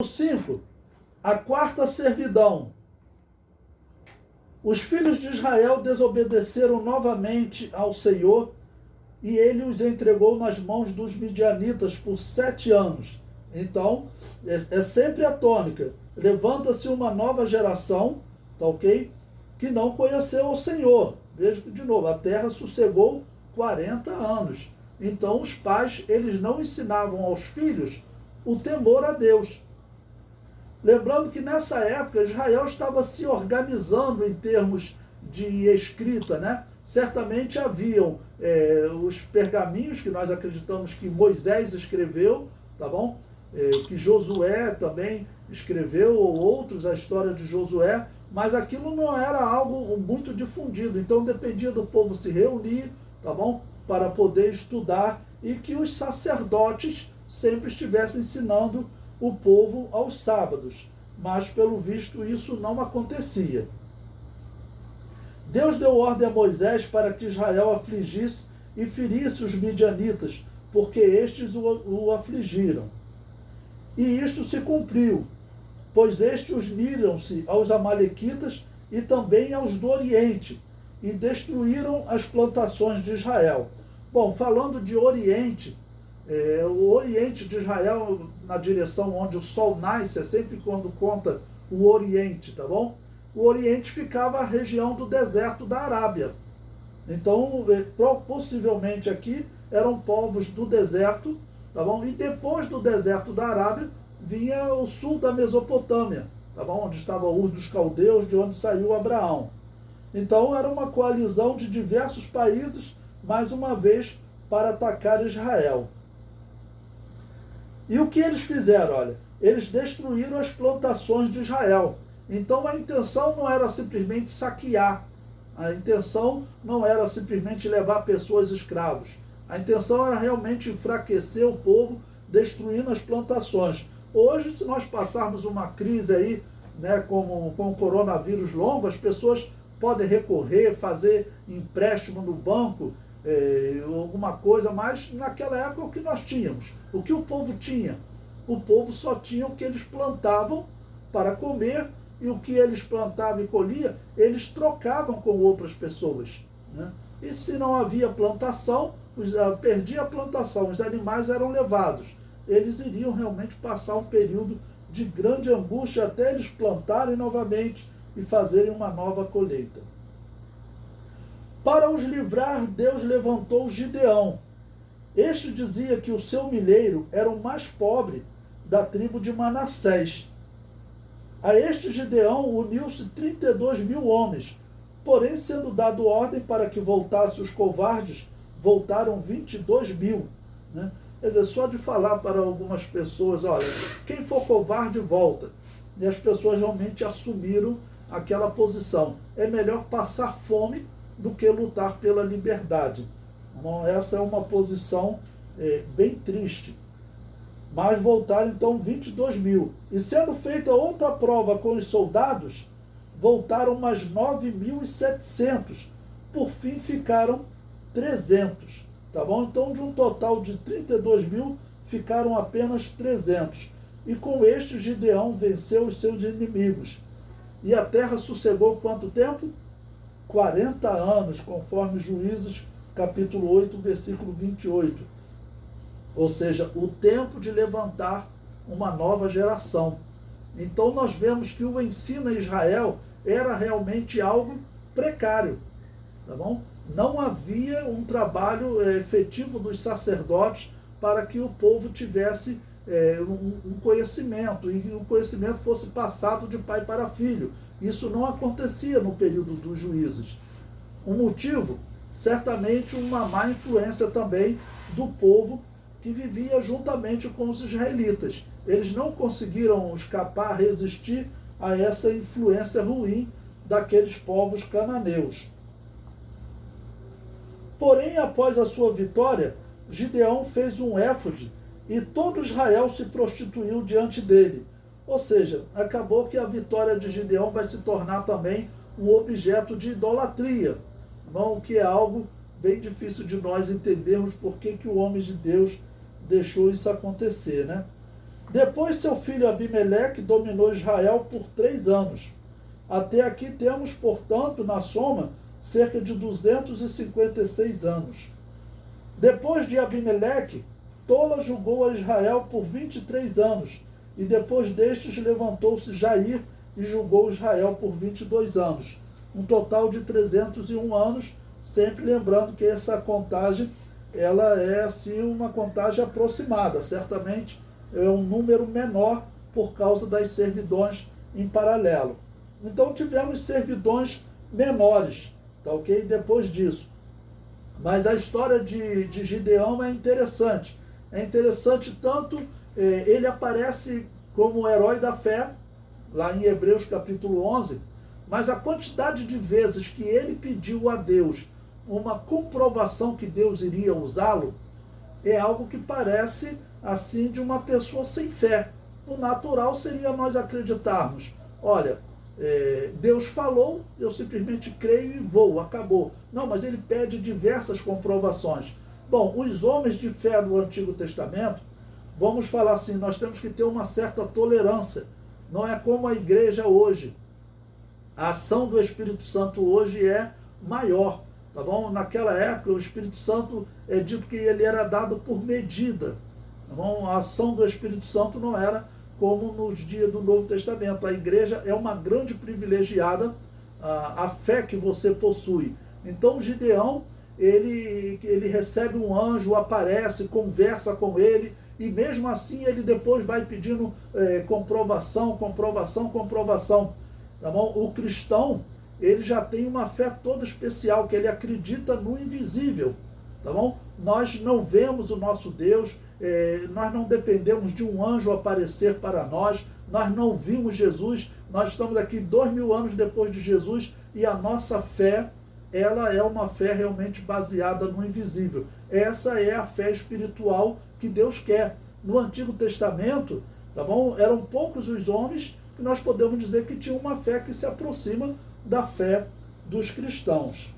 5. A quarta servidão. Os filhos de Israel desobedeceram novamente ao Senhor e ele os entregou nas mãos dos midianitas por 7 anos. Então, é sempre a tônica. Levanta-se uma nova geração, tá ok? Que não conheceu o Senhor. Veja que, de novo, a terra sossegou 40 anos. Então, os pais, eles não ensinavam aos filhos o temor a Deus. Lembrando que nessa época Israel estava se organizando em termos de escrita, né? Certamente haviam os pergaminhos que nós acreditamos que Moisés escreveu, tá bom? Que Josué também escreveu, ou outros, a história de Josué, mas aquilo não era algo muito difundido, então dependia do povo se reunir, tá bom? Para poder estudar e que os sacerdotes sempre estivessem ensinando o povo aos sábados, mas pelo visto isso não acontecia. Deus deu ordem a Moisés para que Israel afligisse e ferisse os midianitas, porque estes o afligiram. E isto se cumpriu, pois estes uniram-se aos amalequitas e também aos do Oriente, e destruíram as plantações de Israel. Bom, falando de Oriente, o Oriente de Israel, na direção onde o sol nasce, é sempre quando conta o Oriente, tá bom? O Oriente ficava a região do deserto da Arábia. Então, possivelmente aqui eram povos do deserto, tá bom? E depois do deserto da Arábia vinha o sul da Mesopotâmia, tá bom? Onde estava Ur dos Caldeus, de onde saiu Abraão. Então, era uma coalizão de diversos países, mais uma vez, para atacar Israel. E o que eles fizeram? Olha, eles destruíram as plantações de Israel. Então a intenção não era simplesmente saquear, a intenção não era simplesmente levar pessoas escravos. A intenção era realmente enfraquecer o povo, destruindo as plantações. Hoje, se nós passarmos uma crise aí, né, com o coronavírus longo, as pessoas podem recorrer, fazer empréstimo no banco, alguma coisa, mas naquela época o que nós tínhamos? O que o povo tinha? O povo só tinha o que eles plantavam para comer, e o que eles plantavam e colhiam, eles trocavam com outras pessoas, né? E se não havia plantação, perdia a plantação, os animais eram levados. Eles iriam realmente passar um período de grande angústia até eles plantarem novamente e fazerem uma nova colheita. Para os livrar, Deus levantou Gideão. Este dizia que o seu milheiro era o mais pobre da tribo de Manassés. A este Gideão uniu-se 32 mil homens, porém, sendo dado ordem para que voltassem os covardes, voltaram 22 mil. Né? Quer dizer, só de falar para algumas pessoas, olha, quem for covarde, volta. E as pessoas realmente assumiram aquela posição. É melhor passar fome do que lutar pela liberdade. Então, essa é uma posição bem triste. Mas voltaram então 22 mil. E sendo feita outra prova com os soldados, voltaram mais 9.700. Por fim ficaram 300. Tá bom? Então de um total de 32 mil, ficaram apenas 300. E com este Gideão venceu os seus inimigos. E a terra sossegou quanto tempo? 40 anos, conforme Juízes capítulo 8, versículo 28. Ou seja, o tempo de levantar uma nova geração. Então nós vemos que o ensino a Israel era realmente algo precário, tá bom? Não havia um trabalho efetivo dos sacerdotes para que o povo tivesse um conhecimento, e o conhecimento fosse passado de pai para filho. Isso não acontecia no período dos juízes. O motivo? Certamente uma má influência também do povo que vivia juntamente com os israelitas. Eles não conseguiram escapar, resistir a essa influência ruim daqueles povos cananeus. Porém, após a sua vitória, Gideão fez um éfode e todo Israel se prostituiu diante dele. Ou seja, acabou que a vitória de Gideão vai se tornar também um objeto de idolatria, o que é algo bem difícil de nós entendermos por que o homem de Deus deixou isso acontecer, né? Depois seu filho Abimeleque dominou Israel por 3 anos. Até aqui temos, portanto, na soma, cerca de 256 anos. Depois de Abimeleque, Tola julgou a Israel por 23 anos, e depois destes levantou-se Jair e julgou Israel por 22 anos. Um total de 301 anos, sempre lembrando que essa contagem ela é assim uma contagem aproximada, certamente é um número menor por causa das servidões em paralelo. Então tivemos servidões menores, tá ok? Depois disso. Mas a história de Gideão é interessante. É interessante tanto, ele aparece como herói da fé, lá em Hebreus capítulo 11, mas a quantidade de vezes que ele pediu a Deus uma comprovação que Deus iria usá-lo, é algo que parece assim de uma pessoa sem fé. O natural seria nós acreditarmos, olha, Deus falou, eu simplesmente creio e vou, acabou. Não, mas ele pede diversas comprovações. Bom, os homens de fé no Antigo Testamento, vamos falar assim, nós temos que ter uma certa tolerância. Não é como a igreja hoje. A ação do Espírito Santo hoje é maior, tá bom? Naquela época, o Espírito Santo é dito que ele era dado por medida. Tá bom? A ação do Espírito Santo não era como nos dias do Novo Testamento. A igreja é uma grande privilegiada, a fé que você possui. Então, Gideão, ele recebe um anjo, aparece, conversa com ele, e mesmo assim ele depois vai pedindo comprovação. Tá bom? O cristão, ele já tem uma fé toda especial, que ele acredita no invisível. Tá bom? Nós não vemos o nosso Deus, nós não dependemos de um anjo aparecer para nós, nós não vimos Jesus, nós estamos aqui 2000 anos depois de Jesus, e a nossa fé, ela é uma fé realmente baseada no invisível. Essa é a fé espiritual que Deus quer. No Antigo Testamento, tá bom? Eram poucos os homens que nós podemos dizer que tinham uma fé que se aproxima da fé dos cristãos.